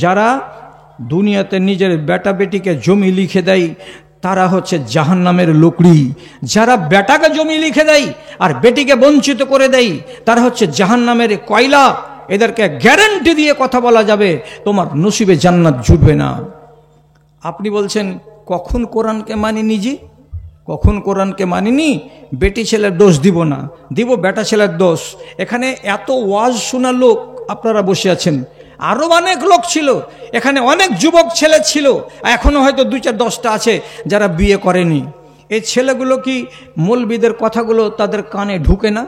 যারা দুনিয়াতে নিজের বেটা বেটিকে জমি লিখে দেয় তারা হচ্ছে জাহান্নামের লোকড়ি। যারা বেটাকে জমি লিখে দেয় আর বেটিকে বঞ্চিত করে দেয় তারা হচ্ছে জাহান্নামের কয়লা। এদেরকে গ্যারান্টি দিয়ে কথা বলা যাবে তোমার নসিবে জান্নাত জুটবে না। আপনি বলছেন কখন কোরআনকে মানিনি? জি, কখন কোরআনকে মানিনি? বেটি ছেলের দোষ দিব না, দিব বেটা ছেলের দোষ। এখানে এত ওয়াজ শোনা লোক আপনারা বসে আছেন, আরও অনেক লোক ছিল এখানে, অনেক যুবক ছেলে ছিল, এখনও হয়তো 2-4-10টা আছে যারা বিয়ে করেনি। এই ছেলেগুলো কি মৌলবীদের কথাগুলো তাদের কানে ঢুকে না?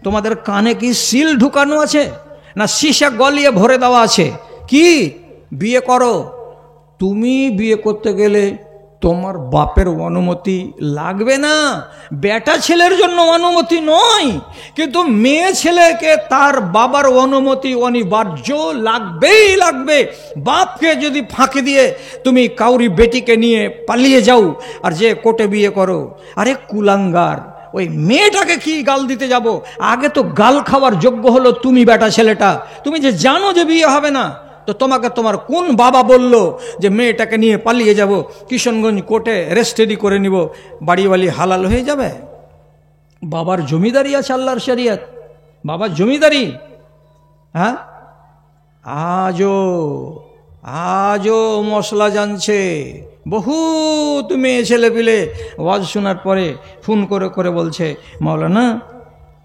তোমাদের কানে কি সিল ঢুকানো আছে না সীসা গলিয়ে ভরে দেওয়া আছে? কি বিয়ে করো? তুমি বিয়ে করতে গেলে তোমার বাপের অনুমতি লাগবে না, বেটা ছেলের জন্য অনুমতি নয়, কিন্তু মেয়ে ছেলেকে তার বাবার অনুমতি অনিবার্য লাগবেই লাগবে। বাপকে যদি ফাঁকি দিয়ে তুমি কাউরি বেটিকে নিয়ে পালিয়ে যাও আর যে কোর্টে বিয়ে করো, আরে কুলাঙ্গার, ওই মেয়েটাকে কি গাল দিতে যাব? আগে তো গাল খাওয়ার যোগ্য হলো তুমি বেটা ছেলেটা। তুমি যে জানো যে বিয়ে হবে না, তো তোমাকে তোমার কোন বাবা বলল যে মেয়েটাকে নিয়ে পালিয়ে যাব, কিশনগঞ্জ কোর্টে রেজিস্ট্রি করে নিব, বাড়িওয়ালি হালাল হয়ে যাবে? বাবার জমিদারি আছে, আল্লাহর শরিয়ত, বাবার জমিদারি। হ্যাঁ, আজও মশলা জানছে। বহুত মেয়ে ছেলে পিলে ওয়াজ শোনার পরে ফোন করে করে বলছে মাওলানা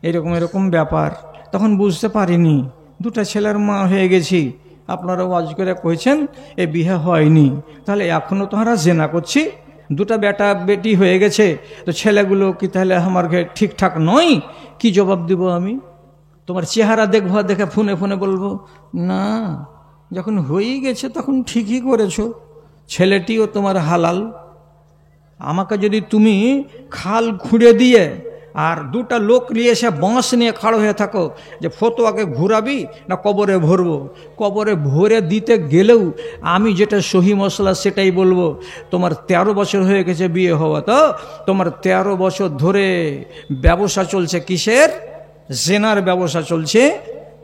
এরকম এরকম ব্যাপার, তখন বুঝতে পারিনি, 2টা ছেলের মা হয়ে গেছি, আপনারা ওয়াজ করে কইছেন এ বিয়ে হয়নি, তাহলে এখনও তোমরা জেনা করছি, 2টা বেটা বেটি হয়ে গেছে, তো ছেলেগুলো কি তাহলে আমার ঠিকঠাক নয়? কি জবাব দিব আমি? তোমার চেহারা দেখবো, দেখে ফোনে ফোনে বলবো না, যখন হয়েই গেছে তখন ঠিকই করেছো, ছেলেটিও তোমার হালাল। আমাকে যদি তুমি খাল খুঁড়ে দিয়ে আর 2টা লোক নিয়ে এসে বাঁশ নিয়ে খাড়ো হয়ে থাকো যে ফতোয়াকে ঘুরাবি না কবরে ভরবো, কবরে ভরে দিতে গেলেও আমি যেটা সহি মশলা সেটাই বলবো। তোমার 13 বছর হয়ে গেছে বিয়ে হওয়া, তো তোমার 13 বছর ধরে ব্যবসা চলছে কিসের? জেনার ব্যবসা চলছে।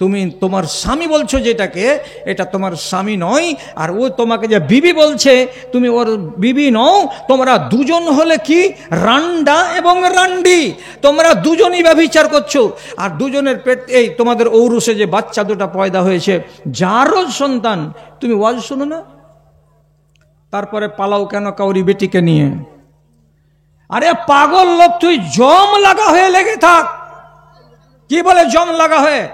তুমি তোমার স্বামী বলছো যেটাকে, এটা তোমার স্বামী নয়, আর ও তোমাকে যে বিবি বলছে তুমি ওর বিবি নও। তোমরা দুজন হলে কি রান্ডা এবং রান্ডি, তোমরা দুজনই ব্যভিচার করছো। আর দুজনের পেট, এই তোমাদের ঔরসে যে বাচ্চা 2টা পয়দা হয়েছে, যারও সন্তান, তুমি ওয়াজ শোনো না? তারপরে পালাও কেন কাউরি বেটিকে নিয়ে? আরে পাগল লোক, তুই জম লাগা হয়ে লেগে থাক। কি বলে জম লাগা হয়ে?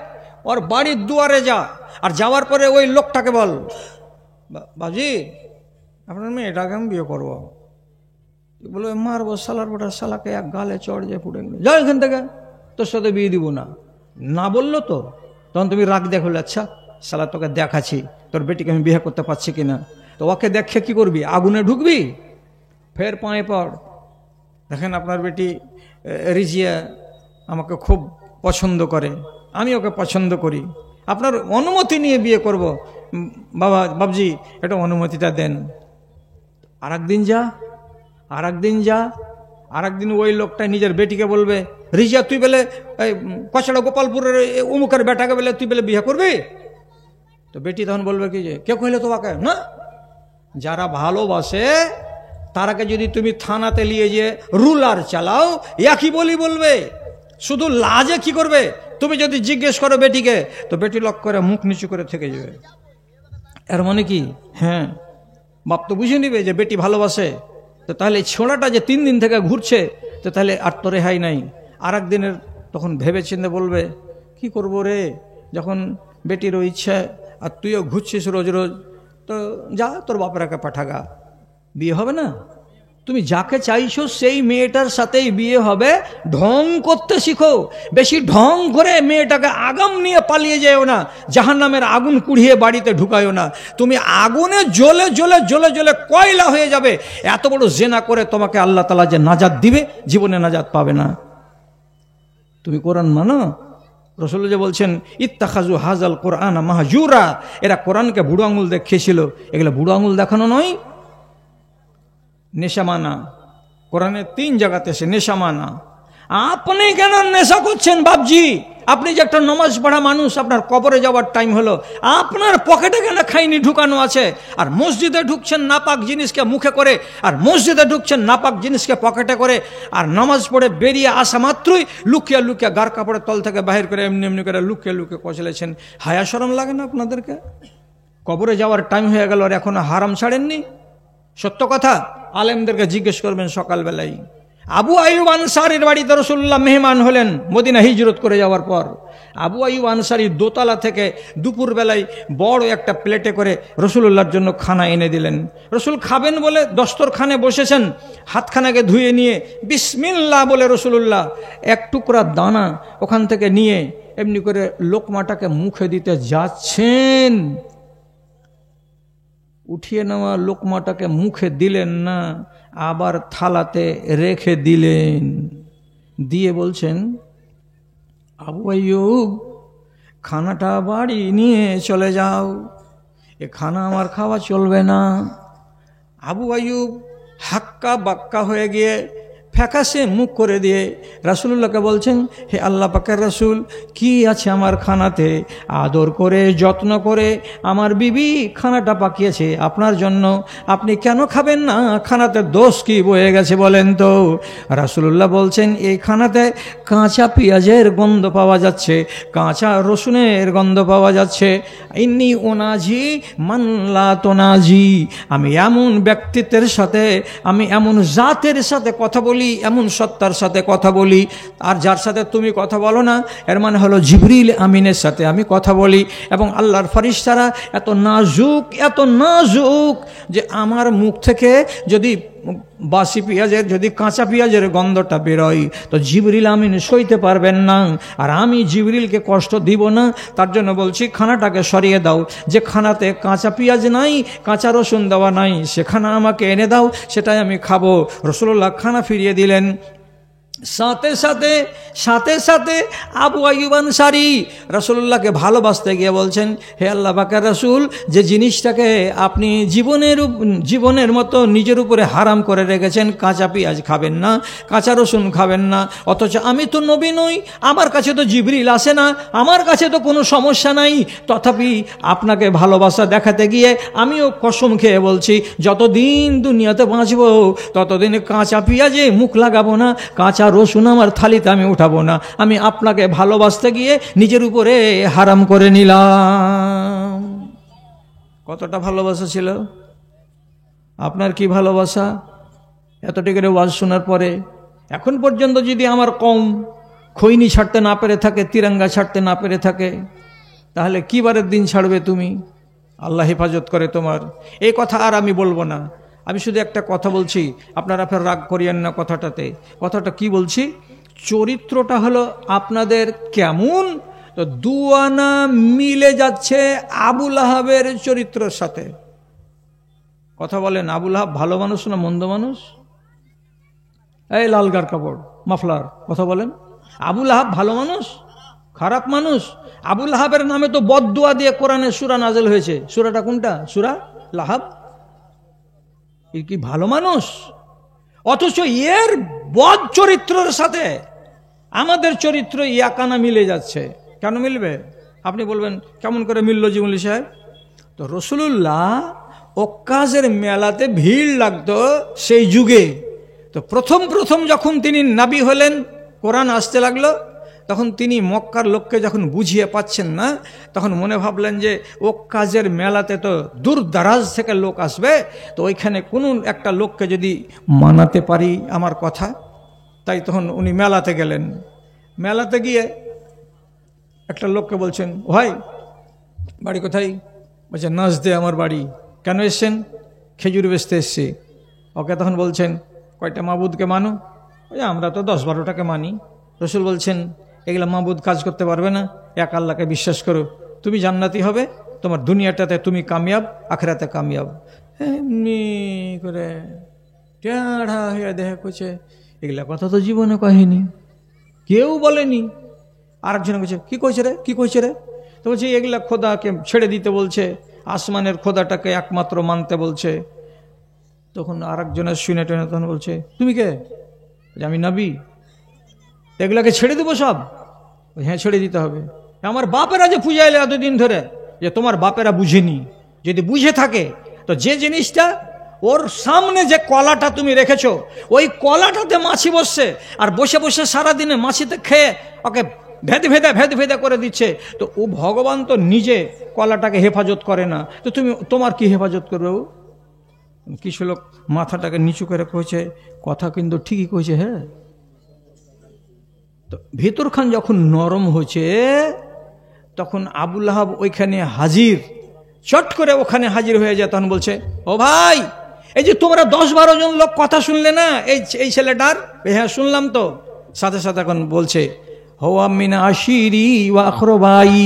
ওর বাড়ির দুয়ারে যা, আর যাওয়ার পরে ওই লোকটাকে বল বাজি আপনার মেয়েটাকে আমি বিয়ে করবো। বলো মারবো শালার বেটা, শালাকে এক গালে চড় যে ফুটে গেল, যাও এখান থেকে, তোর সাথে বিয়ে দিব না। না বললো তো তখন তুমি রাগ দেখো, আচ্ছা শালা তোকে দেখাচ্ছি তোর বেটিকে আমি বিয়ে করতে পারছি কিনা। তো ওকে দেখে কি করবি? আগুনে ঢুকবি? ফের পায়ে পড়। দেখেন আপনার বেটি রিজিয়া আমাকে খুব পছন্দ করে, আমি ওকে পছন্দ করি, আপনার অনুমতি নিয়ে বিয়ে করব। বাবা বাবজি এটা অনুমতিটা দেন। আর একদিন ওই লোকটা নিজের বেটিকে বলবে, রিজিয়া তুই বলে কচড়া গোপালপুরের অমুকের বেটাকে বলে তুই বলে বিয়ে করবি? তো বেটি তখন বলবে কি যে কে কইলে তোমাকে? না, যারা ভালোবাসে তারাকে যদি তুমি থানাতে নিয়ে যে রুলার চালাও, একই বলবে। শুধু লাজে কি করবে? তুমি যদি জিজ্ঞেস করো বেটিকে, তো বেটি লক করে মুখ নিচু করে থেকে যাবে। এর মানে কি? হ্যাঁ, বাপ তো বুঝে নিবে যে বেটি ভালোবাসে। তো তাহলে ছোড়াটা যে 3 দিন থেকে ঘুরছে, তো তাহলে আর তো রেহাই নাই। আর একদিনের তখন ভেবে চিন্তে বলবে কি করব রে, যখন বেটিরও ইচ্ছা আর তুইও ঘুরছিস রোজ রোজ, তো যা তোর বাপরাকে পাঠাগা, বিয়ে হবে না। তুমি যাকে চাইছো সেই মেয়েটার সাথেই বিয়ে হবে। ঢং করতে শিখো, বেশি ঢং করে মেয়েটাকে আগাম নিয়ে পালিয়ে যেও না, জাহান্নামের আগুন কুড়িয়ে বাড়িতে ঢুকায়ও না। তুমি আগুনে জ্বলে জ্বলে জ্বলে জ্বলে কয়লা হয়ে যাবে। এত বড় জেনা করে তোমাকে আল্লাহ তাআলা যে নাজাত দিবে, জীবনে নাজাত পাবে না। তুমি কোরআন মানো। রাসূল যে বলছেন ইত্তাখাযু হাযাল কুরআনা মাহজুরা, এরা কোরআনকে বুড়ো আঙুল দেখিয়েছিল। এগুলো বুড়ো আঙুল দেখানো নয়, নেশা মানা। কোরআনে 3 জায়গাতে সে নেশা মানা। আপনি কেন নেশা করছেন বাপজি? আপনি যে একটা নমাজ পড়া মানুষ, আপনার কবরে যাওয়ার টাইম হলো, আপনার পকেটে কেন খাইনি ঢুকানো আছে? আর মসজিদে ঢুকছেন নাপাক জিনিসকে মুখে করে, আর মসজিদে ঢুকছেন নাপাক জিনিসকে পকেটে করে, আর নামাজ পড়ে বেরিয়ে আসা মাত্রই লুকিয়ে লুকিয়ে গার কাপড়ের তল থেকে বাহির করে এমনি এমনি করে লুকিয়ে লুকিয়ে কচলেছেন। হায়া শরম লাগে না আপনাদেরকে? কবরে যাওয়ার টাইম হয়ে গেল আর এখনো হারাম ছাড়েননি? সত্য কথা, আলেমদেরকে জিজ্ঞেস করবেন সকালবেলায়। আবু আইয়ুব আনসারীর বাড়িতে রাসূলুল্লাহ মেহমান হলেন মদিনা হিজরত করে যাওয়ার পর। আবু আইয়ুব আনসারী দোতলা থেকে দুপুরবেলায় বড় একটা প্লেটে করে রাসূলুল্লাহর জন্য খানা এনে দিলেন। রাসূল খাবেন বলে দস্তরখানে বসেছেন, হাতখানাকে ধুয়ে নিয়ে বিসমিল্লাহ বলে রাসূলুল্লাহ এক টুকরা দানা ওখান থেকে নিয়ে এমনি করে লোকমাটাকে মুখে দিতে যাচ্ছেন। উঠিয়ে নেওয়া লোকমাটাকে মুখে দিলেন না, আবার থালাতে রেখে দিলেন। দিয়ে বলছেন, আবু আইয়ুব খানাটা বাড়ি নিয়ে চলে যাও, এ খানা আমার খাওয়া চলবে না। আবু আইয়ুব হাক্কা বাক্কা হয়ে গিয়ে ফ্যাকাশে মুখ করে দিয়ে রাসূলুল্লাহকে বলছেন, হে আল্লাহ পাকের রাসূল, কি আছে আমার খানাতে? আদর করে যত্ন করে আমার বিবি খানাটা পাকিয়েছে আপনার জন্য, আপনি কেন খাবেন না? খানাতে দোষ কি বয়ে গেছে বলেন তো? রাসূলুল্লাহ বলছেন, এই খানাতে কাঁচা পেঁয়াজের গন্ধ পাওয়া যাচ্ছে, কাঁচা রসুনের গন্ধ পাওয়া যাচ্ছে। ইন্নী ওনাজি মানলা তোনাজি, আমি এমন ব্যক্তিত্বের সাথে, আমি এমন জাতের সাথে কথা বলি, এমন সত্তার সাথে কথা বলি, আর যার সাথে তুমি কথা বলো না, এর মানে হলো জিবরিল আমিনের সাথে আমি কথা বলি। এবং আল্লাহর ফেরেশতারা এত নাজুক যে আমার মুখ থেকে যদি বাসি পেঁয়াজের, যদি কাঁচা পেঁয়াজের গন্ধটা বেরোয় তো জিবরিল আমিন সইতে পারবেন না, আর আমি জিবরিলকে কষ্ট দিব না। তার জন্য বলছি খানাটাকে সরিয়ে দাও, যে খানাতে কাঁচা পেঁয়াজ নাই, কাঁচা রসুন দেওয়া নাই, সে খানা আমাকে এনে দাও, সেটাই আমি খাবো। রাসূলুল্লাহ খানা ফিরিয়ে দিলেন। সাথে সাথে আবু আইয়ুব আনসারী রাসূলুল্লাহকে ভালোবাসতে গিয়ে বলছেন, হে আল্লাহ পাকের রাসূল, যে জিনিসটাকে আপনি জীবনের মতো নিজের উপরে হারাম করে রেখেছেন, কাঁচা পেঁয়াজ খাবেন না, কাঁচা রসুন খাবেন না, অথচ আমি তো নবী নই, আমার কাছে তো জিবরিল আসে না, আমার কাছে তো কোনো সমস্যা নাই, তথাপি আপনাকে ভালোবাসা দেখাতে গিয়ে আমিও কসম খেয়ে বলছি, যতদিন দুনিয়াতে বাঁচব ততদিন কাঁচা পেঁয়াজে মুখ লাগাবো না, কাঁচা রসুন আমার থালিতে আমি উঠাবো না। আমি আপনাকে ভালোবাসতে গিয়ে নিজের উপরে হারাম করে নিলাম। কতটা ভালোবাসা ছিল? আপনার কি ভালোবাসা? এতটুকু ওয়াজ শোনার পরে এখন পর্যন্ত যদি আমার কম খৈনি ছাড়তে না পেরে থাকে, তিরঙ্গা ছাড়তে না পেরে থাকে, তাহলে কি বারের দিন ছাড়বে তুমি? আল্লাহ হেফাজত করে তোমার। এই কথা আর আমি বলবো না, আমি শুধু একটা কথা বলছি, আপনারা ফের রাগ করিয়েন না কথাটাতে। কথাটা কি বলছি? চরিত্রটা হলো আপনাদের কেমন, তো দুয়ানা মিলে যাচ্ছে আবুল আহাবের চরিত্রের সাথে। কথা বলেন, আবুল আহাব ভালো মানুষ না মন্দ মানুষ? এই লালগার কাপড় মাফলার, কথা বলেন, আবুল আহাব ভালো মানুষ খারাপ মানুষ? আবুল আহাবের নামে তো বদদুয়া দিয়ে কোরআনে সূরা নাযিল হয়েছে। সূরাটা কোনটা? সূরা লাহাব। এ কি ভালো মানুষ? অথচ এর বদ চরিত্রের সাথে আমাদের চরিত্র ইয়াকানা মিলে যাচ্ছে। কেন মিলবে? আপনি বলবেন কেমন করে মিলল জীবনী সাহেব? তো রাসূলুল্লাহ ওক্কাজের মেলাতে ভিড় লাগতো সেই যুগে। তো প্রথম যখন তিনি নবী হলেন, কোরআন আসতে লাগলো, তখন তিনি মক্কার লোককে যখন বুঝিয়ে পাচ্ছেন না, তখন মনে ভাবলেন যে ওক্কাজের মেলাতে তো দূর দারাজ থেকে লোক আসবে, তো ওইখানে কোনো একটা লোককে যদি মানাতে পারি আমার কথা, তাই তখন উনি মেলাতে গেলেন। মেলাতে গিয়ে একটা লোককে বলছেন, ভাই বাড়ি কোথায়? বলছে নাজদে আমার বাড়ি। কেন এসছেন? খেজুর বেচতে এসছি। ওকে তখন বলছেন, কয়টা মাবুদকে মানো? ওই আমরা তো 10-12টাকে মানি। রসুল বলছেন, এগুলা মাবুদ কাজ করতে পারবে না, এক আল্লাহকে বিশ্বাস করো, তুমি জান্নাতি হবে, তোমার দুনিয়াটাতে তুমি কামিয়াব, আখিরাতে কামিয়াব। এমনি করে টেढ़া হয়ে দেখা করছে, এগুলা কথা তো জীবনে কহেনি, কেউ বলেনি। আরেকজন বলছে, কি কইছে রে, কি কইছে রে? তো বলছে এগুলা খোদাকে ছেড়ে দিতে বলছে, আসমানের খোদাটাকে একমাত্র মানতে বলছে। তখন আরেকজনের শুনে টেনে তখন বলছে, তুমি কে? আমি নবী। এগুলাকে ছেড়ে দেবো সব? হ্যাঁ, ছেড়ে দিতে হবে। আমার বাপেরা যে পূজাইলে এতদিন ধরে, যে তোমার বাপেরা বুঝেনি। যদি বুঝে থাকে তো যে জিনিসটা ওর সামনে যে কলাটা তুমি রেখেছো, ওই কলাটাতে মাছি বসছে, আর বসে বসে সারাদিনে মাছিতে খেয়ে ওকে ভেদে ভেদে করে দিচ্ছে, তো ও ভগবান তো নিজে কলাটাকে হেফাজত করে না, তো তোমার কি হেফাজত করবে ও? কিছু লোক মাথাটাকে নিচু করে কইছে, কথা কিন্তু ঠিকই কইছে। হ্যাঁ, তো ভিতরখান যখন নরম হয়েছে, তখন আবুল আহাব ওইখানে হাজির, চট করে ওখানে হাজির হয়ে যায়। তখন বলছে, ও ভাই, এই যে তোমরা 10-12 জন লোক কথা শুনলে না এই ছেলেটার? হ্যাঁ শুনলাম তো। সাথে সাথে এখন বলছে, হুয়া মিন আশিরি ওয়া আখরাবাই,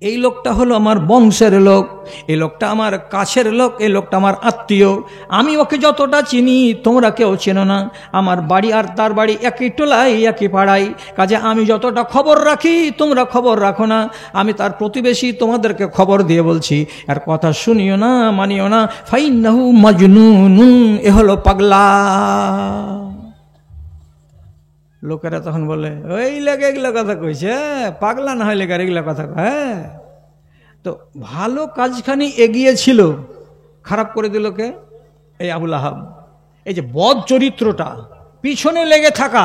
এই লোকটা হলো আমার বংশের লোক, এই লোকটা আমার কাছের লোক, এই লোকটা আমার আত্মীয়। আমি ওকে যতটা চিনি তোমরা কেউ চেনো না। আমার বাড়ি আর তার বাড়ি একই টোলায় একই পাড়ায়, কাজে আমি যতটা খবর রাখি তোমরা খবর রাখো না। আমি তার প্রতিবেশী, তোমাদেরকে খবর দিয়ে বলছি, আর কথা শুনিও না, মানিও না। ফাইন্নাহু মাজনুনুন, এ হলো পাগলা। লোকেরা তখন বলে, ওই লেগে এগুলো কথা কইছে, পাগলা না হয় লেগে এগুলো কথা। হ্যাঁ, তো ভালো কাজখানি এগিয়েছিল, খারাপ করে দিল কে? এই আবুল আহাব। এই যে বদ চরিত্রটা, পিছনে লেগে থাকা,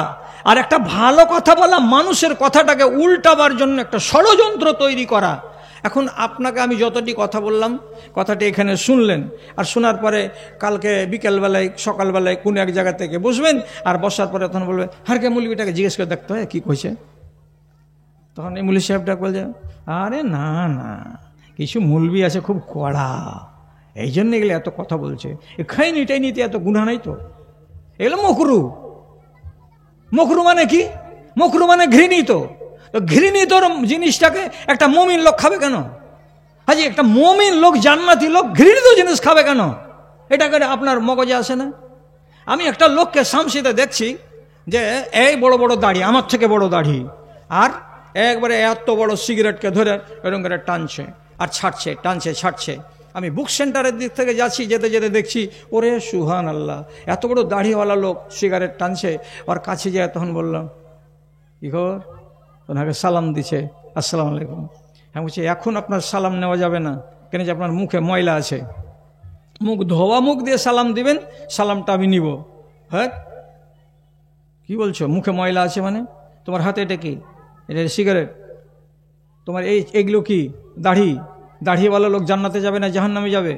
আর একটা ভালো কথা বলা মানুষের কথাটাকে উল্টাবার জন্য একটা ষড়যন্ত্র তৈরি করা। এখন আপনাকে আমি যতটি কথা বললাম, কথাটি এখানে শুনলেন, আর শোনার পরে কালকে বিকেলবেলায় সকালবেলায় কোনো এক জায়গা থেকে বসবেন, আর বসার পরে তখন বলবেন, হারকে মৌলবীটাকে জিজ্ঞেস করে দেখতে হয় কি কইছে। তখন এই মৌলবী সাহেবটা বলছে, আরে না না, কিছু মৌলবী আছে খুব কড়া, এই জন্য এগুলো এত কথা বলছে। খাইনি টাইনিতে এত গুণা নাই তো, এগুলো মকরু। মকরু মানে কি? মকরু মানে ঘৃণিত। ঘৃণিত জিনিসটাকে একটা মমিন লোক খাবে কেন? হাজি, একটা মমিন লোক, জান্নাতি লোক ঘৃণিত জিনিস খাবে কেন? এটা করে আপনার মগজে আসে না? আমি একটা লোককে শামসিতে দেখছি যে এই বড় বড় দাড়ি, আমার থেকে বড় দাড়ি, আর একবারে এত বড় সিগারেটকে ধরে এরকম করে টানছে আর ছাড়ছে, টানছে ছাড়ছে। আমি বুক সেন্টারের দিক থেকে যাচ্ছি, যেতে যেতে দেখছি, ওরে সুহান আল্লাহ, এত বড় দাড়িওয়ালা লোক সিগারেট টানছে। ওর কাছে যায়, তখন বললাম, কি খবর? ওনাকে সালাম দিছে, আসসালামু আলাইকুম। হ্যাঁ, বলছি এখন আপনার সালাম নেওয়া যাবে না, কেন যে আপনার মুখে ময়লা আছে, মুখ ধোয়া মুখ দিয়ে সালাম দিবেন, সালামটা আমি নিব। হ্যাঁ, কি বলছো মুখে ময়লা আছে মানে? তোমার হাতে এটা কি? এটা সিগারেট। তোমার এইগুলো কি? দাড়িওয়ালা লোক জান্নাতে যাবে না জাহান্নামে যাবে?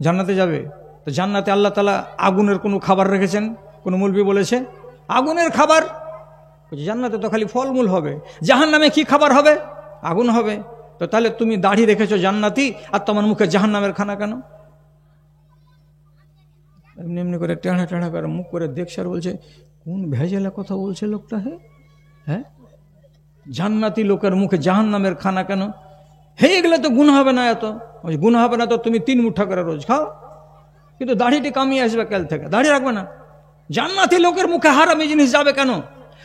জান্নাতে যাবে। তো জান্নাতে আল্লাহ তাআলা আগুনের কোনো খাবার রেখেছেন? কোনো মৌলবী বলেছে আগুনের খাবার? জান্নাতে তো খালি ফলমূল হবে, জাহান্নামে কি খাবার হবে? আগুন হবে। তো তাহলে তুমি দাড়ি রেখেছো জান্নাতি, আর তোমার মুখে জাহান্নামের খানা কেন? এমনি এমনি করে টেঁড়া টেঁড়া করে মুখ করে দেখছে, আর বলছে, কোন ভেজালে কথা বলছে লোকটা। হ্যাঁ, জান্নাতি লোকের মুখে জাহান্নামের খানা কেন? হে, এগুলো তো গুণ হবে না, এত গুণ হবে না তো তুমি 3 মুঠা করে রোজ খাও, কিন্তু দাড়িটি কামিয়ে আসবে কাল থেকে, দাড়ি রাখবে না। জান্নাতি লোকের মুখে হারামি জিনিস যাবে কেন?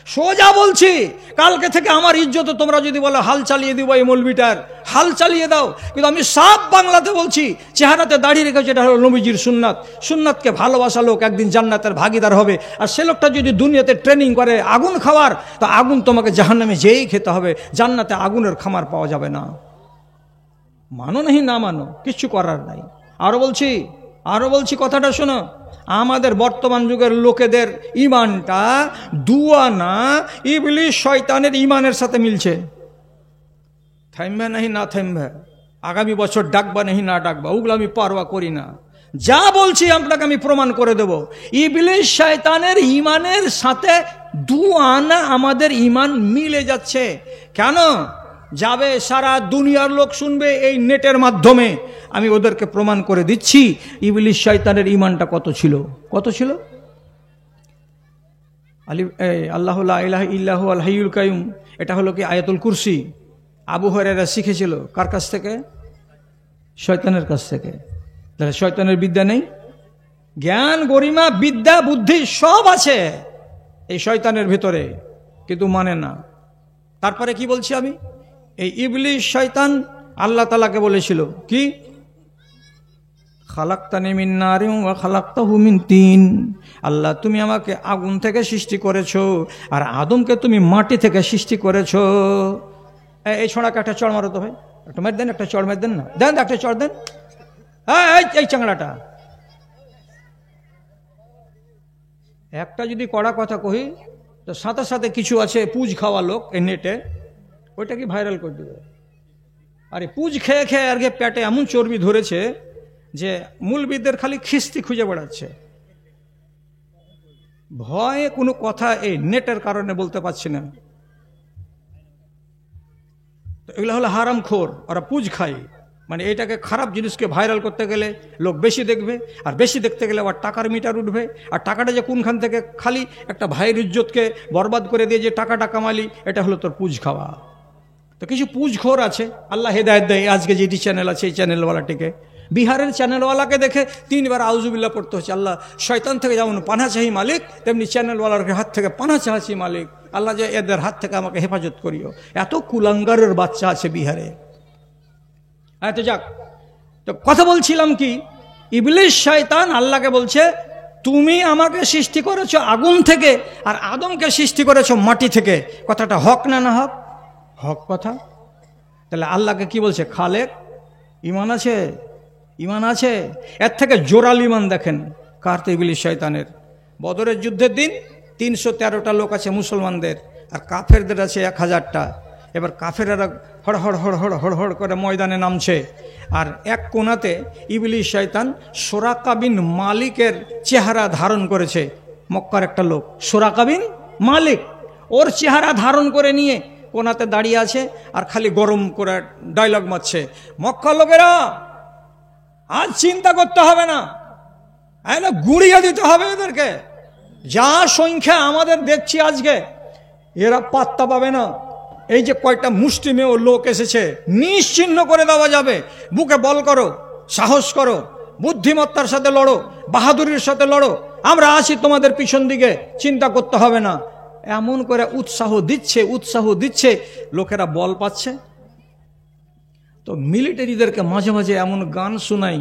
সোজা বলছি, কালকে থেকে আমার ইজ্জত তোমরা যদি বলো হাল চালিয়ে দিব, এই মৌলবীটার হাল চালিয়ে দাও, কিন্তু আমি সাফ বাংলাতে বলছি, চেহারাতে দাড়ি রেখেছে, এটা হলো নবীজির সুন্নাত। সুন্নাতকে ভালোবাসা লোক একদিন জান্নাতের ভাগিদার হবে। আর সে লোকটা যদি দুনিয়াতে ট্রেনিং করে আগুন খাওয়ার, তো আগুন তোমাকে জাহান্নামে যেই খেতে হবে, জান্নাতে আগুনের খামার পাওয়া যাবে না। মানো নাহি না মানো, কিচ্ছু করার নাই। আরো বলছি কথাটা শোনো, আমাদের বর্তমান যুগের লোকেদের ইমানটা দুয়ানা ইবলিশ শয়তানের ইমানের সাথে মিলছে। থামবে নাহি না থামবে, আগামী বছর ডাকবা নাহি না ডাকবা, ওগুলো আমি পারওয়া করি না। যা বলছি আপনাকে আমি প্রমাণ করে দেব, ইবলিশ শয়তানের ইমানের সাথে দুয়ানা আমাদের ইমান মিলে যাচ্ছে। কেন যাবে? সারা দুনিয়ার লোক শুনবে এই নেটের মাধ্যমে। আমি ওদেরকে প্রমাণ করে দিচ্ছি ইবলিশ শয়তানের ইমানটা কত ছিল। আল্লাহু লা ইলাহা ইল্লাহু আল হাইয়ুল কাইয়ুম, এটা হলো কি আয়াতুল কুরসি। আবু হুরায়রা শিখেছিল কার কাছ থেকে? শয়তানের কাছ থেকে। তাহলে শয়তানের বিদ্যা নেই? জ্ঞান, গরিমা, বিদ্যা, বুদ্ধি সব আছে এই শয়তানের ভিতরে, কিন্তু মানে না। তারপরে কি বলছি আমি? এই ইবলিশ শয়তান আল্লাহ তাআলাকে বলেছিল কি? খালাকতানি মিন নারিন ওয়া খালাকতাহু মিন তিন। আল্লাহ তুমি আমাকে আগুন থেকে সৃষ্টি করেছো আর আদমকে তুমি মাটি থেকে সৃষ্টি করেছো। এই ছোঁড়াকে একটা চড় মারো তো ভাই, একটা মেরে দেন, একটা চড় মেরে দেন না, দেন একটা চড় দেন। এই চাংড়াটা একটা যদি কড়া কথা কহি তো সাথে সাথে কিছু আছে পুজ খাওয়া লোক এই নেটে, ওইটা কি ভাইরাল করে দেবে। আরে পুজ খেয়ে খেয়ে আর পেটে এমন চর্বি ধরেছে যে মূলবিদদের খালি খিস্তি খুঁজে বেড়াচ্ছে। ভয়ে কোনো কথা এই নেটের কারণে বলতে পারছি না। তো এগুলো হলো হারামখোর, ওরা পুজ খায়। মানে এটাকে খারাপ জিনিসকে ভাইরাল করতে গেলে লোক বেশি দেখবে, আর বেশি দেখতে গেলে আবার টাকার মিটার উঠবে। আর টাকাটা যে কোনখান থেকে খালি একটা ভাইয়ের ইজ্জতকে বরবাদ করে দিয়ে যে টাকাটা কামালি, এটা হলো তোর পুজ খাওয়া। তো কিছু পুজখোর আছে, আল্লাহ হেদায়েত দেয়। আজকে যেটি চ্যানেল আছে এই চ্যানেলওয়ালাটিকে, বিহারের চ্যানেলওয়ালাকে দেখে 3 বার আউযুবিল্লাহ পড়তে হচ্ছে। আল্লাহ শয়তান থেকে যেমন পানা চাহি মালিক, তেমনি চ্যানেলওয়ালার হাত থেকে পানা চাহাছি মালিক। আল্লাহ যে এদের হাত থেকে আমাকে হেফাজত করিও। এত কুলাঙ্গারের বাচ্চা আছে বিহারে। তো যাক, তো কথা বলছিলাম কি, ইবলিস শয়তান আল্লাহকে বলছে তুমি আমাকে সৃষ্টি করেছো আগুন থেকে আর আদমকে সৃষ্টি করেছো মাটি থেকে। কথাটা হক না না হক? হক কথা। তাহলে আল্লাহকে কি বলছে? খালেক। ইমান আছে? ইমান আছে। এর থেকে জোরাল ইমান দেখেন কার? তো ইবলিস শয়তানের। বদরের যুদ্ধের দিন 313টা লোক আছে মুসলমানদের, আর কাফেরদের আছে 1000টা। এবার কাফেরেরা হড় হড় হড় হড় হড় হড় করে ময়দানে নামছে, আর এক কোণাতে ইবলিস শয়তান সুরাকা বিন মালিকের চেহারা ধারণ করেছে। মক্কার একটা লোক, সুরাকা বিন মালিক, ওর চেহারা ধারণ করে নিয়ে কোণাতে দাঁড়িয়ে আছে আর খালি গরম করে ডায়লগ মারছে, মক্কার লোকেরা আজ চিন্তা করতে হবে না, গুড়িয়ে দিতে হবে এদেরকে। যা সংখ্যা আমাদের দেখছি আজকে, এরা পাত্তা পাবে না। এই যে কয়টা মুষ্টিমেয় লোক এসেছে, নিশ্চিহ্ন করে দেওয়া যাবে। বুকে বল করো, সাহস করো, বুদ্ধিমত্তার সাথে লড়ো, বাহাদুরির সাথে লড়ো, আমরা আছি তোমাদের পিছন দিকে, চিন্তা করতে হবে না। এমন করে উৎসাহ দিচ্ছে, লোকেরা বল পাচ্ছে। তো মিলিটারিদেরকে মাঝে মাঝে এমন গান শোনাই,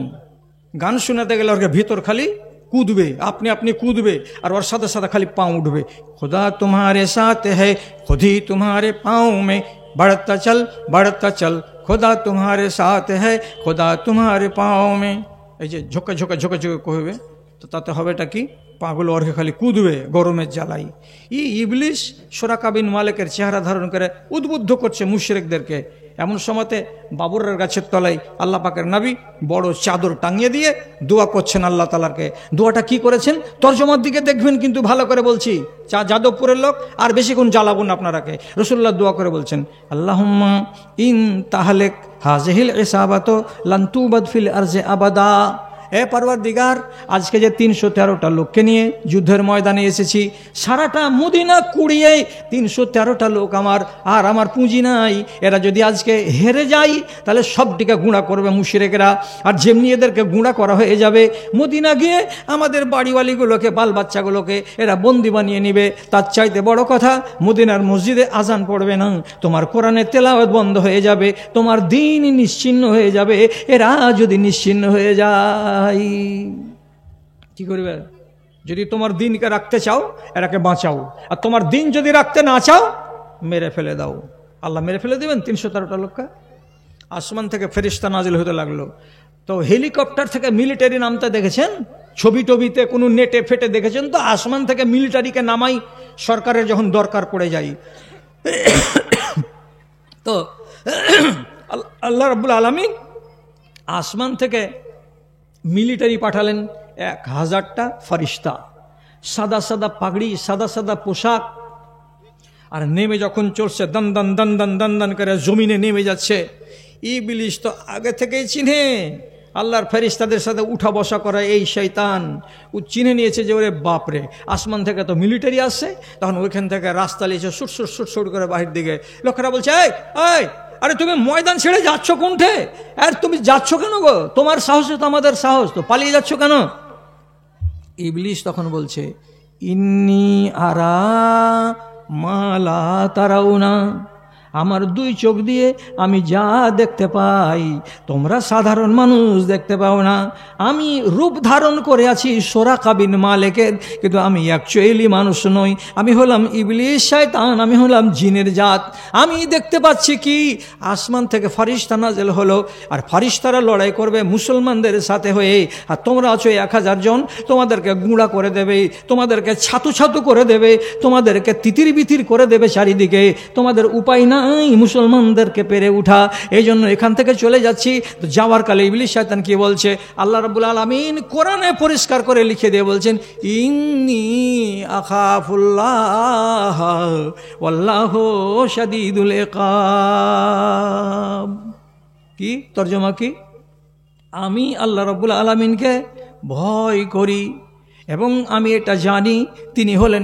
গান শোনাতে গেলে ওর ভিতর খালি कूदबे, আপনি আপনি कूदबे और ওর সাথে সাথে খালি পাঁव उठबे। खुदा तुम्हारे साथ है, खुद ही तुम्हारे पाँव में बढ़ता चल, खुदा तुम्हारे साथ है, खुदा तुम्हारे पाँव में। এই যে ঝোঁকে ঝোঁকে ঝোঁকে ঝোঁকে কহবে, তো তাতে হবেটা কি? পাগুলো ওর খালি কুদবে গরমের জ্বালাই। ইবলিস সুরাকা বিন মালিকের চেহারা ধারণ করে উদ্বুদ্ধ করছে মুশরিকদেরকে। এমন সময়তে বাবুরের গাছের তলায় আল্লাহ পাকের নবী বড় চাদর টাঙিয়ে দিয়ে দোয়া করছেন আল্লাহ তাআলাকে। দোয়াটা কি করেছেন তরজমার দিকে দেখবেন, কিন্তু ভালো করে বলছি, যাদবপুরের লোক আর বেশিক্ষণ জ্বালাবো না আপনারাকে। রাসূলুল্লাহ দোয়া করে বলছেন, আল্লাহুম্মা ইন তাহলেক হাযিহিল ইসাবাতু লান তুবাদ ফিল আরজি আবাদা। এ পরওয়ারদিগার, আজকে যে 313টা লোককে নিয়ে যুদ্ধের ময়দানে এসেছি, সারাটা মদিনা কুড়িয়ে 313টা লোক আমার, আর আমার পুঁজি নাই। এরা যদি আজকে হেরে যায় তাহলে সবটিকে গুঁড়া করবে মুশরিকরা, আর যেমনি এদেরকে গুঁড়া করা হয়ে যাবে, মদিনা গিয়ে আমাদের বাড়িওয়ালিগুলোকে, বাল বাচ্চাগুলোকে এরা বন্দি বানিয়ে নিবে। তার চাইতে বড় কথা, মদিনার মসজিদে আজান পড়বে না, তোমার কোরআনের তেলাওয়াত বন্ধ হয়ে যাবে, তোমার দিন নিশ্চিহ্ন হয়ে যাবে। এরা যদি নিশ্চিহ্ন হয়ে যায় কি করবে? যদি তোমার দিনকে রাখতে চাও এরাকে বাঁচাও, আর তোমার দিন যদি রাখতে না চাও মেরে ফেলে দাও। আল্লাহ মেরে ফেলে দেবেন 313টা লোককে। আসমান থেকে ফেরেশতা নাজিল হতে লাগলো। তো হেলিকপ্টার থেকে মিলিটারি নামতে দেখেছেন? ছবি টবিতে কোনো নেটে ফেটে দেখেছেন তো? আসমান থেকে মিলিটারিকে নামাই সরকারের যখন দরকার পড়ে যায়। তো আল্লাহ রাব্বুল আলামিন আসমান থেকে মিলিটারি পাঠালেন 1000টা ফরিস্তা, সাদা সাদা পাগড়ি, সাদা সাদা পোশাক, আর নেমে যখন চলছে দন দন দন দন দন দন করে জমিনে নেমে যাচ্ছে। ইবলিস তো আগে থেকেই চিনে আল্লাহর ফেরেশতাদের সাথে উঠা বসা করা এই শয়তান, ও চিনে নিয়েছে যে ওরে বাপরে আসমান থেকে তো মিলিটারি আসছে। তখন ওইখান থেকে রাস্তা লিয়েছে সুট সুট সুট সুট করে বাহির দিকে। লোকেরা বলছে, এই আরে তুমি ময়দান ছেড়ে যাচ্ছ কোনঠে? আর তুমি যাচ্ছ কেন গো? তোমার সাহসে তো আমাদের সাহস, তো পালিয়ে যাচ্ছ কেন? ইবলিস তখন বলছে, ইন্নী আরা মা লা তারাউনা, আমার দুই চোখ দিয়ে আমি যা দেখতে পাই তোমরা সাধারণ মানুষ দেখতে পাও না। আমি রূপ ধারণ করে আছি সোরাকা বিন মালিকের, কিন্তু আমি অ্যাকচুয়ালি মানুষ নই। আমি হলাম ইবলিস শয়তান, আমি হলাম জিনের জাত। আমি দেখতে পাচ্ছি কি আসমান থেকে ফারিস্তা নাজেল হলো, আর ফারিস্তারা লড়াই করবে মুসলমানদের সাথে হয়ে, আর তোমরা আছো 1000 জন, তোমাদেরকে গুঁড়া করে দেবে, তোমাদেরকে ছাতু ছাতু করে দেবে, তোমাদেরকে তিতির বিতির করে দেবে চারিদিকে। তোমাদের উপায় নাই মুসলমানদেরকে পেরে উঠা। এই জন্য এখান থেকে চলে যাচ্ছি। তো যাওয়ার কালে ইবলিস শয়তান কি বলছে, আল্লাহ রাব্বুল আলামিন কোরআনে পরিষ্কার করে লিখে দিয়ে বলছেন, ইন্নী আখাফুল্লাহ ওয়াল্লাহু শাদীদুল ইকাব। কি তরজমা কি? আমি আল্লাহ রাব্বুল আলামিনকে ভয় করি এবং আমি এটা জানি তিনি হলেন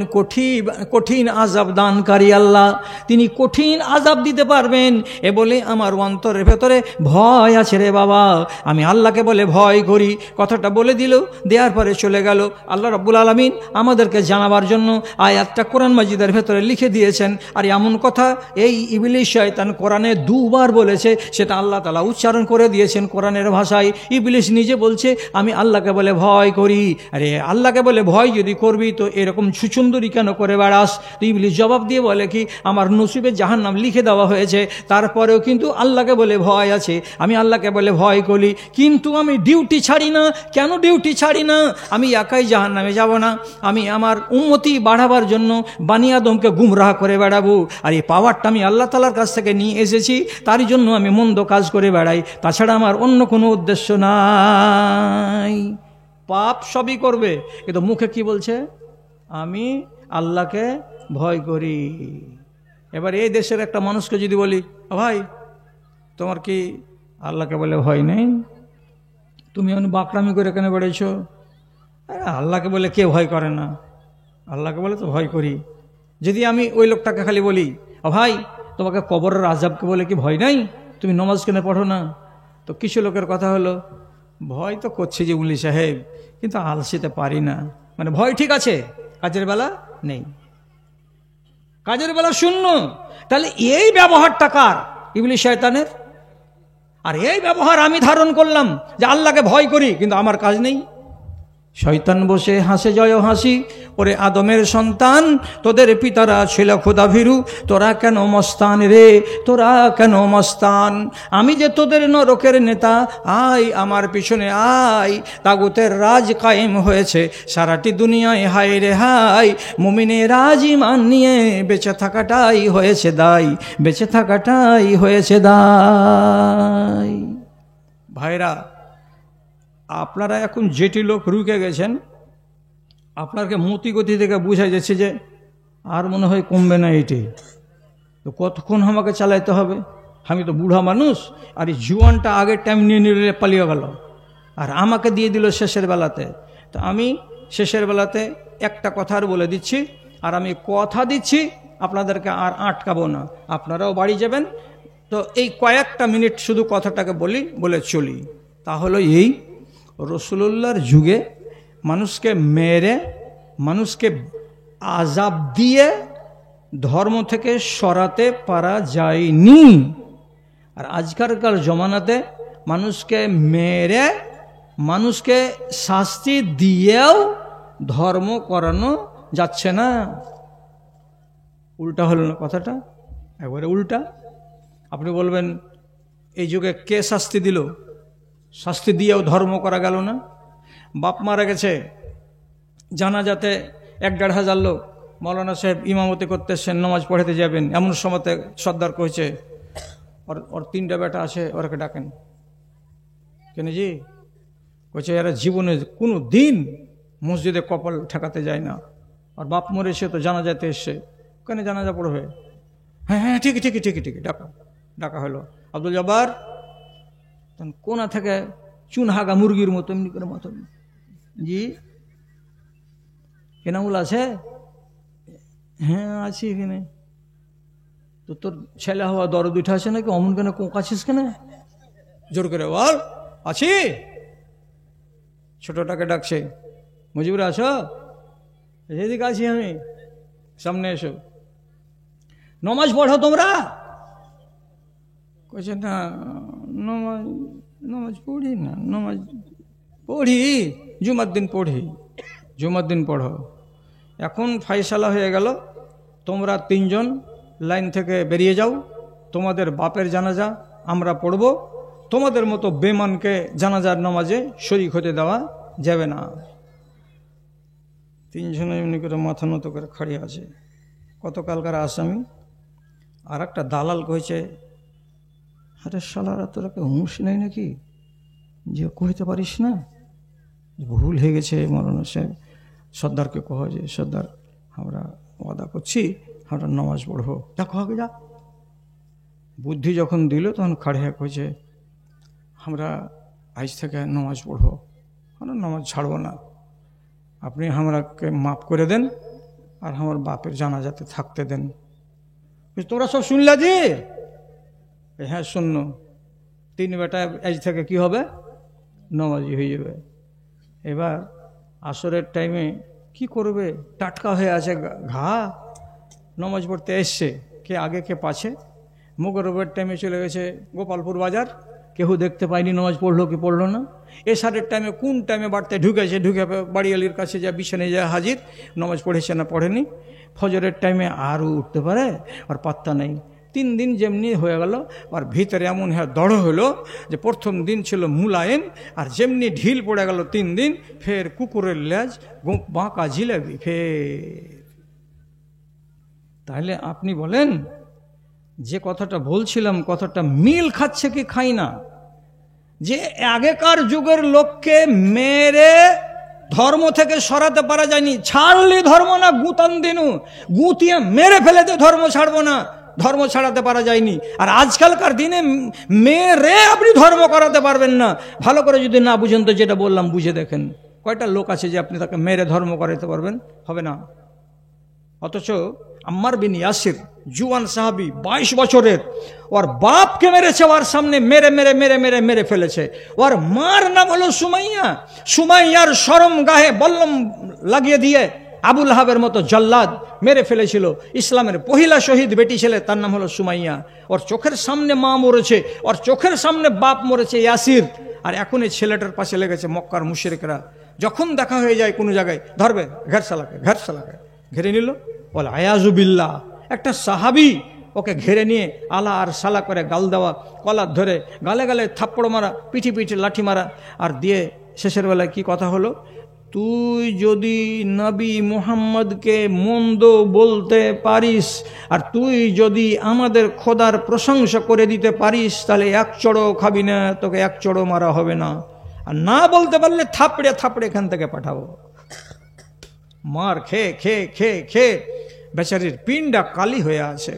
কঠিন আযাব দানকারী আল্লাহ, তিনি কঠিন আযাব দিতে পারবেন। এ বলে আমার অন্তরের ভেতরে ভয় আছে রে বাবা, আমি আল্লাহকে বলে ভয় করি। কথাটা বলে দিল, দেওয়ার পরে চলে গেল। আল্লাহ রাব্বুল আলামিন আমাদেরকে জানাবার জন্য আয়াতটা কোরআন মাজিদের ভেতরে লিখে দিয়েছেন। আর এমন কথা এই ইবলিস শয়তান কোরআনে 2 বার বলেছে, সেটা আল্লাহ তাআলা উচ্চারণ করে দিয়েছেন কোরআনের ভাষায়। ইবলিস নিজে বলছে আমি আল্লাহকে বলে ভয় করি। আরে আল্লাহ বলে ভয় যদি করবি তো এরকম ছুচুন্দরি কেন করে বেড়াস? তো ইবলিস জবাব দিয়ে বলে কি, আমার নসিবে জাহান্নাম লিখে দেওয়া হয়েছে, তারপরেও কিন্তু আল্লাহকে বলে ভয় আছে, আমি আল্লাহকে বলে ভয় করি, কিন্তু আমি ডিউটি ছাড়ি না। কেন ডিউটি ছাড়ি না? আমি একাই জাহান্নামে যাব না, আমি আমার উম্মতি বাড়াবার জন্য বানি আদমকে গুমরাহ করে বেড়াবো। আর এই পাওয়ারটা আমি আল্লাহ তাআলার কাছ থেকে নিয়ে এসেছি, তার জন্য আমি মন্দ কাজ করে বেড়াই, তাছাড়া আমার অন্য কোনো উদ্দেশ্য নাই। পাপ সবই করবে, কিন্তু মুখে কি বলছে, আমি আল্লাহকে ভয় করি। এবার এই দেশের একটা মানুষকে যদি বলি, ভাই তোমার কি আল্লাহকে বলে ভয় নেই? তুমি এখন বাকরামি করে কেন বেড়েছ? আল্লাহকে বলে কে ভয় করে না? আল্লাহকে বলে তো ভয় করি। যদি আমি ওই লোকটাকে খালি বলি, ভাই তোমাকে কবরের আযাবকে বলে কি ভয় নাই? তুমি নমাজ কেন পড়ো না? তো কিছু লোকের কথা হলো, ভয় তো করছে যে উলি সাহেব, কিন্তু আলসিতে পারি না। মানে ভয় ঠিক আছে, কাজের বেলা নেই, কাজের বেলা শূন্য। তাহলে এই ব্যবহারটা কার? ইবলিস শয়তানের। আর এই ব্যবহার আমি ধারণ করলাম যে আল্লাহকে ভয় করি, কিন্তু আমার কাজ নেই। শয়তান বসে হাসে জয় হাসি, ওরে আদমের সন্তান, তোদের পিতারা ছিল খোদাভীরু, তোরা কেন মস্তান রে, তোরা কেন মস্তান? আমি যে তোদের নরকের নেতা, আয় আমার পিছনে আয়। তাগুতের রাজ কায়েম হয়েছে সারাটি দুনিয়ায়, হায় রে হায়। মুমিনের রাজ ইমান নিয়ে বেঁচে থাকাটাই হয়েছে দায়, বেঁচে থাকাটাই হয়েছে দায়। ভাইরা, আপনারা এখন যেটি লোক রুকে গেছেন, আপনাকে মতিগতি থেকে বোঝা যাচ্ছে যে আর মনে হয় কমবে না এটি, তো কতক্ষণ আমাকে চালাইতে হবে? আমি তো বুড়া মানুষ, আর এই জুয়ানটা আগের টাইম নিয়ে নিলে পালিয়ে গেল, আর আমাকে দিয়ে দিল শেষের বেলাতে। তো আমি শেষের বেলাতে একটা কথা আর বলে দিচ্ছি, আর আমি কথা দিচ্ছি আপনাদেরকে আর আটকাবো না, আপনারাও বাড়ি যাবেন। তো এই কয়েকটা মিনিট শুধু কথাটাকে বলে চলি। তা হলো এই, রসুলুল্লাহর যুগে মানুষকে মেরে, মানুষকে আযাব দিয়ে ধর্ম থেকে সরাতে পারা যায়নি। আর আজকালকার জমানাতে মানুষকে মেরে, মানুষকে শাস্তি দিয়েও ধর্ম করানো যাচ্ছে না। উল্টা হলো না কথাটা, একবারে উল্টা। আপনি বলবেন এই যুগে কে শাস্তি দিল? শাস্তি দিয়েও ধর্ম করা গেল না। বাপ মারা গেছে, জানাজাতে 1-1.5 হাজার লোক, মৌলানা সাহেব ইমামতি করতে এসছেন, নামাজ পড়াতে যাবেন, এমন সময়তে সর্দার কইছে ওর 3টা বেটা আছে, ওরাকে ডাকেন। কেন জি? কইছে এরা জীবনে কোনো দিন মসজিদে কপাল ঠেকাতে যায় না, আর বাপ মরেছে তো জানাজাতে এসছে, কেন জানাজা পড়বে? হ্যাঁ হ্যাঁ ঠিকই ঠিকই ঠিকই ঠিকই, ডাকা হলো। আব্দুল জব্বার কোনা থেকে চুন হাগা মুরগির মতো এমনি করে মাথা, জি এনামুল আছে? হ্যাঁ আছি এখানে। তো তোর ছেলে হওয়া দরদ উঠে আছে নাকি? অমন কেন কোঁকাছিস কেন? জোর করে বল আছি। ছোটটাকে ডাকছে, মুজিবুর আসো, এদিকে আছি আমি, সামনে এসো। নমাজ পড়ো তোমরা? বলছে না, নমাজ নমাজ পড়ি না, নমাজ পড়ি, জুমার দিন পড়ি, জুমার দিন পড়ো। এখন ফাইসালা হয়ে গেল, তোমরা 3 জন লাইন থেকে বেরিয়ে যাও, তোমাদের বাপের জানাজা আমরা পড়ব, তোমাদের মতো বেমানকে জানাজার নামাজে শরীক হতে দেওয়া যাবে না। 3 জনে এমনি করে মাথা নত করে খাড়িয়ে আছে। গতকালকার আসামি আর একটা দালাল কইছে, আরে শালারা তোরা কেউ হুঁশ নেই নাকি যে কইতে পারিস না, ভুল হয়ে গেছে মৌলানা সাহেব, সর্দারকে কহ যে সর্দার আমরা ওয়াদা করছি আমরা নামাজ পড়বো, যা কহকে যা। বুদ্ধি যখন দিল তখন খাড়িয়া কইছে, আমরা আজ থেকে নামাজ পড়বো, আমরা নামাজ ছাড়বো না, আপনি আমরাকে মাফ করে দেন আর আমার বাপের জানাজাতে থাকতে দেন। তোমরা সব শুনলা যে? হ্যাঁ শুনল। 3 বেটা আজ থেকে কি হবে? নামাজি হয়ে যাবে। এবার আসরের টাইমে কি করবে, টাটকা হয়ে আছে ঘা, নামাজ পড়তে এসছে, কে আগে কে পাছে। মোগরবের টাইমে চলে গেছে গোপালপুর বাজার, কেউ দেখতে পায়নি নামাজ পড়লো কি পড়লো না। এশারের টাইমে কোন টাইমে বাড়তে ঢুকেছে, ঢুকে বাড়িয়ালির কাছে যা বিছানে যা হাজির, নামাজ পড়েছে না পড়েনি। ফজরের টাইমে আরও উঠতে পারে, আর পাত্তা নেই। 3 দিন যেমনি হয়ে গেল, আর ভিতরে এমন হ্যাঁ দড় হলো যে প্রথম দিন ছিল মুলায়েম, আর যেমনি ঢিল পড়ে গেল 3 দিন, ফের কুকুরের লেজ বাঁকা জিলেবি ফের। তাহলে আপনি বলেন যে কথাটা বলছিলাম কথাটা মিল খাচ্ছে কি খাই না? যে আগেকার যুগের লোককে মেরে ধর্ম থেকে সরাতে পারা যায়নি, ছাড়লি ধর্ম না গুতান দিনু, গুতিয়ে মেরে ফেলেতে ধর্ম ছাড়বো না, ধর্ম ছাড়াতে পারা যায়নি। আর আজকালকার দিনে মেরে আপনি ধর্ম করাতে পারবেন না। ভালো করে যদি না বুঝেন তো যেটা বললাম বুঝে দেখেন, কয়টা লোক আছে যে আপনি তাকে মেরে ধর্ম করাতে পারবেন? হবে না। অথচ আম্মার বিন ইয়াসির জুয়ান সাহাবি 22 বছরের, ওর বাপকে মেরেছে, ওর সামনে মেরে মেরে মেরে মেরে মেরে ফেলেছে। ওর মার নাম হলো সুমাইয়া। সুমাইয়ার শরম গায়ে বল্লম লাগিয়ে দিয়ে আবুল হাবের মতো জল্লাদ মেরে ফেলেছিল। ইসলামের পহিলা শহীদ বেটি ছেলে, তার নাম হলো সুমাইয়া। ওর চোখের সামনে মা মরেছে, ওর চোখের সামনে বাপ মরেছে ইয়াসির। আর এখন এই ছেলেটার পাশে লেগেছে মক্কার মুশরিকরা। যখন দেখা হয়ে যায় কোনো জায়গায় ধরবে, ঘের সালাকে ঘেরে নিল, বলে আয়াজুবিল্লাহ। একটা সাহাবি ওকে ঘেরে নিয়ে আলা আর সালা করে গাল দেওয়া, কলার ধরে গালে গালে থাপ্পড় মারা, পিঠি পিঠি লাঠি মারা, আর দিয়ে শেষের বেলায় কি কথা হলো, তুই যদি নবী মুহাম্মদকে মন্দ বলতে পারিস আর তুই যদি আমাদের খোদার প্রশংসা করে দিতে পারিস তাহলে 1 চড়ও খাবি না, তোকে 1 চড়ও মারা হবে না, আর না বলতে পারলে থাপড়ে থাপড়ে এখান থেকে পাঠাবো। মার খেয়ে খেয়ে খেয়ে খেয়ে বেচারির পিণ্ডা কালি হয়ে আছে।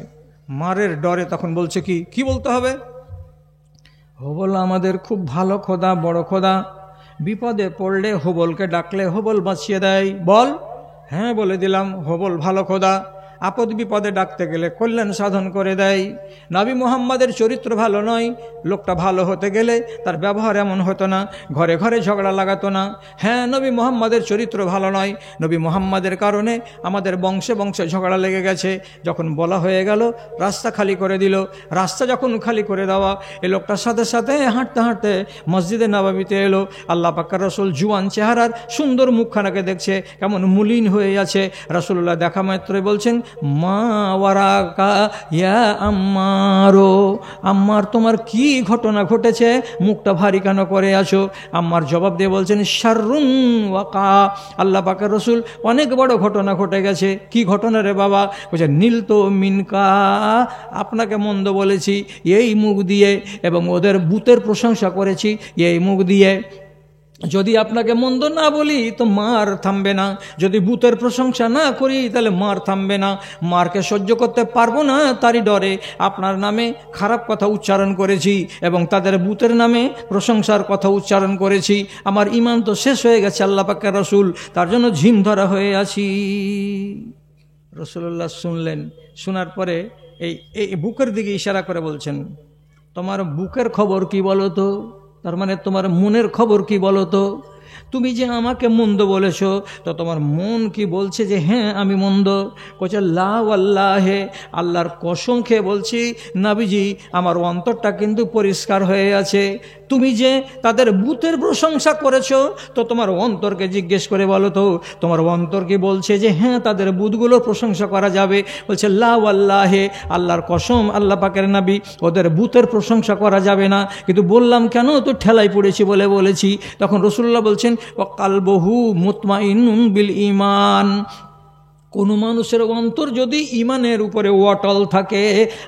মারের ডরে তখন বলছে কি বলতে হবে? হবল আমাদের খুব ভালো খোদা, বড় খোদা, বিপদে পড়লে হবলকে ডাকলে হবল বাঁচিয়ে দেয়। বল। হ্যাঁ বলে দিলাম, হবল ভালো খোদা, আপদ বিপদে ডাকতে গেলে কল্যাণ সাধন করে দেয়। নবী মুহাম্মাদের চরিত্র ভালো নয়, লোকটা ভালো হতে গেলে তার ব্যবহার এমন হতো না, ঘরে ঘরে ঝগড়া লাগাতো না। হ্যাঁ, নবী মুহাম্মাদের চরিত্র ভালো নয়, নবী মুহাম্মাদের কারণে আমাদের বংশে বংশে ঝগড়া লেগে গেছে। যখন বলা হয়ে গেল রাস্তা খালি করে দিল। রাস্তা যখন খালি করে দেওয়া, এই লোকটার সাথে সাথে হাঁটতে হাঁটতে মসজিদে নববীতে এলো। আল্লাহ পাকের রাসূল জুয়ান চেহারার সুন্দর মুখখানাকে দেখছে, কেমন মলিন হয়ে আছে। রাসূলুল্লাহ দেখা মাত্রই বলছেন, মা ওয়ারাকা ইয়া আম্মারো, আম্মার তোমার কি ঘটনা ঘটেছে, মুখটা ভারী কেন করে আছো? আম্মার জবাব দিয়ে বলছেন, শাররুন ওয়াকা, আল্লাহ পাকের রাসূল অনেক বড় ঘটনা ঘটে গেছে। কি ঘটনা রে বাবা? বলছে, নীলতো মিনকা, আপনাকে মন্দ বলেছি এই মুখ দিয়ে, এবং ওদের বুতের প্রশংসা করেছি এই মুখ দিয়ে। যদি আপনাকে মন্দ না বলি তো মার থামবে না, যদি বুতের প্রশংসা না করি তাহলে মার থামবে না। মারকে সহ্য করতে পারবো না, তারই ডরে আপনার নামে খারাপ কথা উচ্চারণ করেছি এবং তাদের বুতের নামে প্রশংসার কথা উচ্চারণ করেছি। আমার ঈমান তো শেষ হয়ে গেছে আল্লাহ পাকের রাসূল, তার জন্য ঝিম ধরা হয়ে আছি। রাসূলুল্লাহ শুনলেন, শোনার পরে এই বুকের দিকে ইশারা করে বলছেন, তোমার বুকের খবর কি বলো তো? তার মানে তোমার মনের খবর কি বলো তো? তুমি যে আমাকে মন্দ বলেছ, তো তোমার মন কি বলছে যে হ্যাঁ আমি মন্দ? কইছে লা ওয়াল্লাহে, আল্লাহর কসম খেয়ে বলছি নবীজি, আমার অন্তরটা কিন্তু পরিষ্কার হয়ে আছে। তুমি যে তাদের বুতের প্রশংসা করেছ, তো তোমার অন্তরকে জিজ্ঞেস করে বলো তো, তোমার অন্তর কি বলছে যে হ্যাঁ তাদের বুতগুলোর প্রশংসা করা যাবে? বলছে লা ওয়াল্লাহে, আল্লাহর কসম আল্লাহ পাকের নবী, ওদের বুতের প্রশংসা করা যাবে না। কিন্তু বললাম কেন? তো ঠেলাই পড়েছি বলে বলেছি। তখন রাসূলুল্লাহ বলছেন ওয়া কালবুহু মুতমাইন্নুন বিল ঈমান, কোনো মানুষের অন্তর যদি ইমানের উপরে অটল থাকে,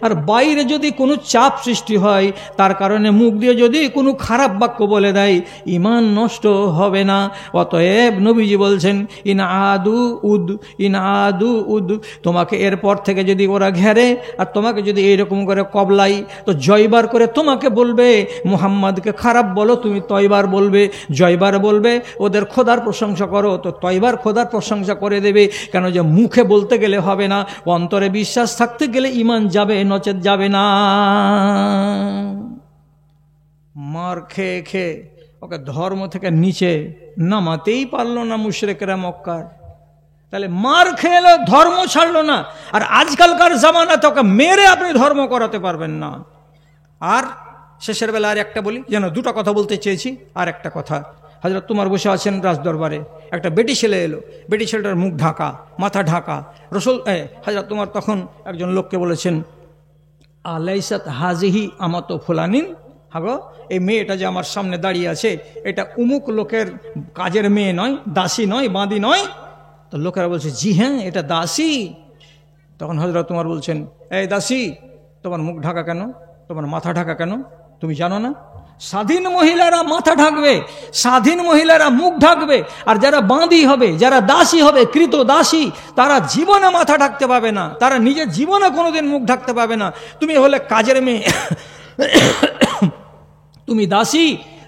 আর বাইরে যদি কোনো চাপ সৃষ্টি হয়, তার কারণে মুখ দিয়ে যদি কোনো খারাপ বাক্য বলে দেয়, ইমান নষ্ট হবে না। অতএব নবীজি বলছেন ইন আদু উদ, তোমাকে এরপর থেকে যদি ওরা ঘেরে আর তোমাকে যদি এইরকম করে কবলাই, তো জয়বার করে তোমাকে বলবে মুহাম্মাদকে খারাপ বলো, তুমি তয়বার বলবে, জয়বার বলবে ওদের খোদার প্রশংসা করো, তো তয়বার খোদার প্রশংসা করে দেবে। কেন যে মুখে বলতে গেলে হবে না, অন্তরে বিশ্বাস থাকতে গেলে ইমান যাবে, নচেত যাবে না। মার খেয়ে খেয়ে ওকে ধর্ম থেকে নিচে নামাতেই পারলো না মুশরিকরা মক্কার। তাহলে মার খেয়ে ধর্ম ছাড়লো না, আর আজকালকার জামানাতে ওকে মেরে আপনি ধর্ম করাতে পারবেন না। আর শেষের বেলা আর একটা বলি, যেন দুটো কথা বলতে চেয়েছি। আর একটা কথা, হযরত উমর বসে আছেন রাজদরবারে, একটা বেটি ছেলে এলো, বেটি ছেলেটার মুখ ঢাকা, মাথা ঢাকা। হযরত উমর তখন একজন লোককে বলেছেন আলাইসাত হাজিহি আমাতো ফুলানিন, হাগো এই মেয়েটা যে আমার সামনে দাঁড়িয়ে আছে, এটা উমুক লোকের কাজের মেয়ে নয়, দাসী নয়, বাঁদি নয়? তো লোকেরা বলছে জি হ্যাঁ এটা দাসী। তখন হযরত উমর বলছেন এই দাসী, তোমার মুখ ঢাকা কেন, তোমার মাথা ঢাকা কেন? তুমি জানো না স্বাধীন মহিলারা মাথা ঢাকবে, স্বাধীন মহিলারা মুখ ঢাকবে, আর যারা বাঁধি হবে, যারা দাসী হবে, কৃত দাসী, তারা জীবনে মাথা ঢাকতে পাবে না, তারা নিজের জীবনে কোনোদিন মুখ ঢাকতে পাবে না। তুমি হলে কাজের মেয়ে, তুমি দাসী,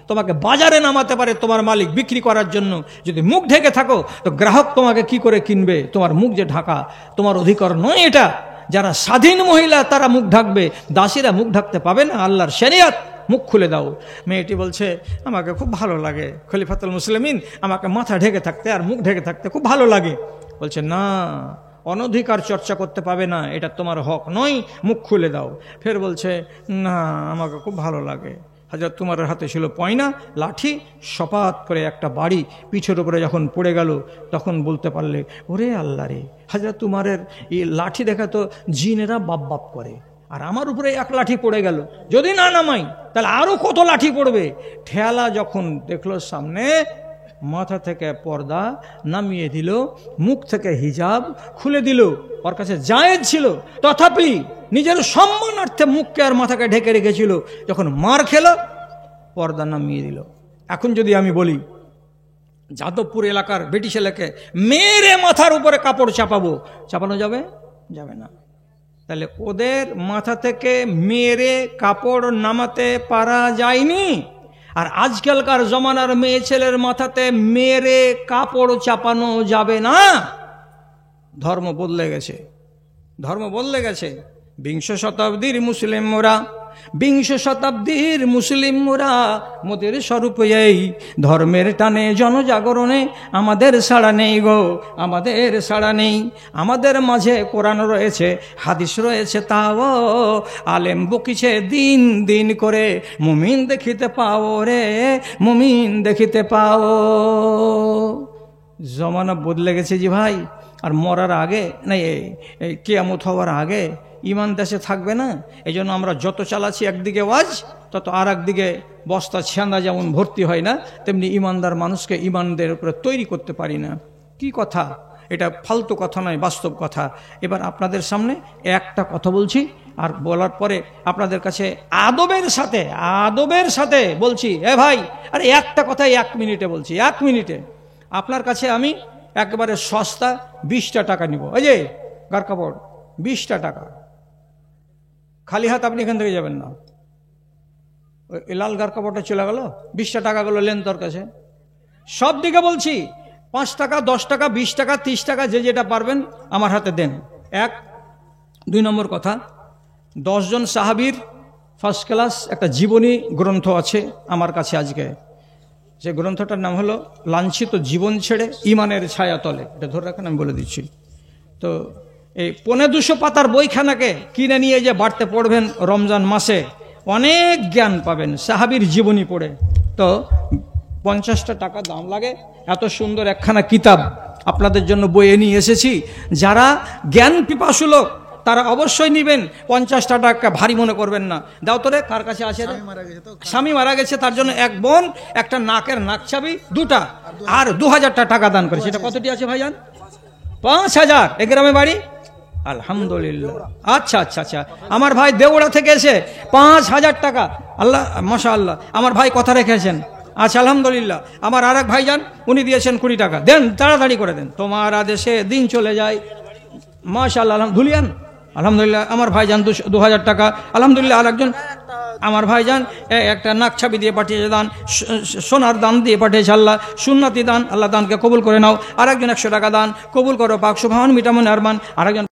তোমাকে বাজারে নামাতে পারে তোমার মালিক বিক্রি করার জন্য। যদি মুখ ঢেকে থাকো তো গ্রাহক তোমাকে কি করে কিনবে? তোমার মুখ যে ঢাকা, তোমার অধিকার নয় এটা। যারা স্বাধীন মহিলা তারা মুখ ঢাকবে, দাসীরা মুখ ঢাকতে পাবে না, আল্লাহর শরিয়ত। মুখ খুলে দাও। মেয়েটি বলছে আমাকে খুব ভালো লাগে খলিফাতুল মুসলিমিন, আমাকে মাথা ঢেকে থাকতে আর মুখ ঢেকে থাকতে খুব ভালো লাগে। বলছে না, অনধিকার চর্চা করতে পাবে না, এটা তোমার হক নয়, মুখ খুলে দাও। ফের বলছে না আমাকে খুব ভালো লাগে। হযরত উমরের হাতে ছিল পয়না, লাঠি, সপাত করে একটা বাড়ি পিঠের উপরে যখন পড়ে গেল, তখন বলতে পারলে ওরে আল্লাহ রে, হযরত উমরের এই লাঠি দেখা তো জিনেরা বাপ বাপ করে, আর আমার উপরে এক লাঠি পড়ে গেল, যদি না নামাই তাহলে আরো কত লাঠি পড়বে। ঠেলা যখন দেখলো সামনে, মাথা থেকে পর্দা নামিয়ে দিল, মুখ থেকে হিজাব খুলে দিল। ওর কাছে জায়েজ ছিল, তথাপি নিজের সম্মানার্থে মুখকে আর মাথাকে ঢেকে রেখেছিল। যখন মার খেল, পর্দা নামিয়ে দিল। এখন যদি আমি বলি যাদবপুর এলাকার বেটি ছেলেকে মেরে মাথার উপরে কাপড় চাপাবো, চাপানো যাবে? যাবে না। তাহলে ওদের মাথা থেকে মেরে কাপড় নামাতে পারা যায়নি, আর আজকালকার জমানার মেয়ে ছেলের মাথাতে মেরে কাপড় চাপানো যাবে না। ধর্ম বদলে গেছে, ধর্ম বদলে গেছে। বিংশ শতাব্দীর মুসলিম মোরা, বিংশ শতাব্দীর মুসলিম মোরা, মোদের স্বরূপ এই ধর্মের টানে জনজাগরণে আমাদের ছাড়া নেই গো, আমাদের ছাড়া নেই। আমাদের মাঝে কোরআন রয়েছে, হাদিস রয়েছে, তাও আলেম বকিছে দিন দিন করে, মুমিন দেখিতে পাও রে, মুমিন দেখিতে পাও। জমানা বদলে গেছে জি ভাই। আর মরার আগে না, এই কিয়ামত হওয়ার আগে ইমান দেশে থাকবে না। এই জন্য আমরা যত চালাচ্ছি একদিকে ওয়াজ, তত আর একদিকে বস্তা ছেঁদা যেমন ভর্তি হয় না, তেমনি ইমানদার মানুষকে ইমানদের উপরে তৈরি করতে পারি না। কি কথা এটা? ফালতু কথা নয়, বাস্তব কথা। এবার আপনাদের সামনে একটা কথা বলছি, আর বলার পরে আপনাদের কাছে আদবের সাথে বলছি, এ ভাই, আরে একটা কথা 1 মিনিটে বলছি, 1 মিনিটে। আপনার কাছে আমি একেবারে সস্তা 20টা টাকা নিব। এই যে গার কাপড় 20টা টাকা, খালি হাত আপনি এখান থেকে যাবেন না। ওই লাল গার কাপড়টা চলে গেল, 20টা টাকাগুলো লেন তোর কাছে। সব দিকে বলছি, 5 টাকা, 10 টাকা, 20 টাকা, 30 টাকা, যে যেটা পারবেন আমার হাতে দেন। 1, 2 নম্বর কথা, 10 জন সাহাবীর ফার্স্ট ক্লাস একটা জীবনী গ্রন্থ আছে আমার কাছে আজকে। সে গ্রন্থটার নাম হলো লাঞ্ছিত জীবন ছেড়ে ইমানের ছায়া তলে। এটা ধরে রাখেন, আমি বলে দিচ্ছি। তো এই 250 পাতার বইখানাকে কিনে নিয়ে যে বাড়তে পড়বেন রমজান মাসে, অনেক জ্ঞান পাবেন সাহাবীর জীবনী পড়ে। তো 50টা টাকা দাম লাগে। এত সুন্দর একখানা কিতাব আপনাদের জন্য বইয়ে নিয়ে এসেছি। যারা জ্ঞান পিপাসু লোক তারা অবশ্যই নেবেন। 50টা টাকা ভারী মনে করবেন না। দাও তোরে, কার কাছে আছে? স্বামী মারা গেছে, তার জন্য এক বোন একটা নাকের নাকছাবি 2টা আর 2000 টাকা দান করে। সেটা কতটি আছে ভাইজান? 5000। এ গ্রামে বাড়ি? আলহামদুলিল্লাহ। আচ্ছা আচ্ছা আচ্ছা। আমার ভাই দেওড়া থেকে এসে 5000 টাকা, আল্লাহ মাশাআল্লাহ, আমার ভাই কথা রেখেছেন। আচ্ছা আলহামদুলিল্লাহ। আমার আর এক ভাইজান, উনি দিয়েছেন 20 টাকা। দেন, তাড়াতাড়ি করে দেন, তোমার আদেশে দিন চলে যায়। মাশাআল্লাহ, ধুলিয়ান আলহামদুলিল্লাহ। আমার ভাইজান 2000 টাকা আলহামদুলিল্লাহ। আর একজন আমার ভাইজান একটা নাকছাবি দিয়ে পাঠিয়েছে, দান সোনার দান দিয়ে পাঠিয়েছে। আল্লাহ সুন্নতি দান, আল্লাহ দানকে কবুল করে নাও। আর একজন 100 টাকা দান কবুল করো পাক সুবহান মিটামুন আরমান। আর একজন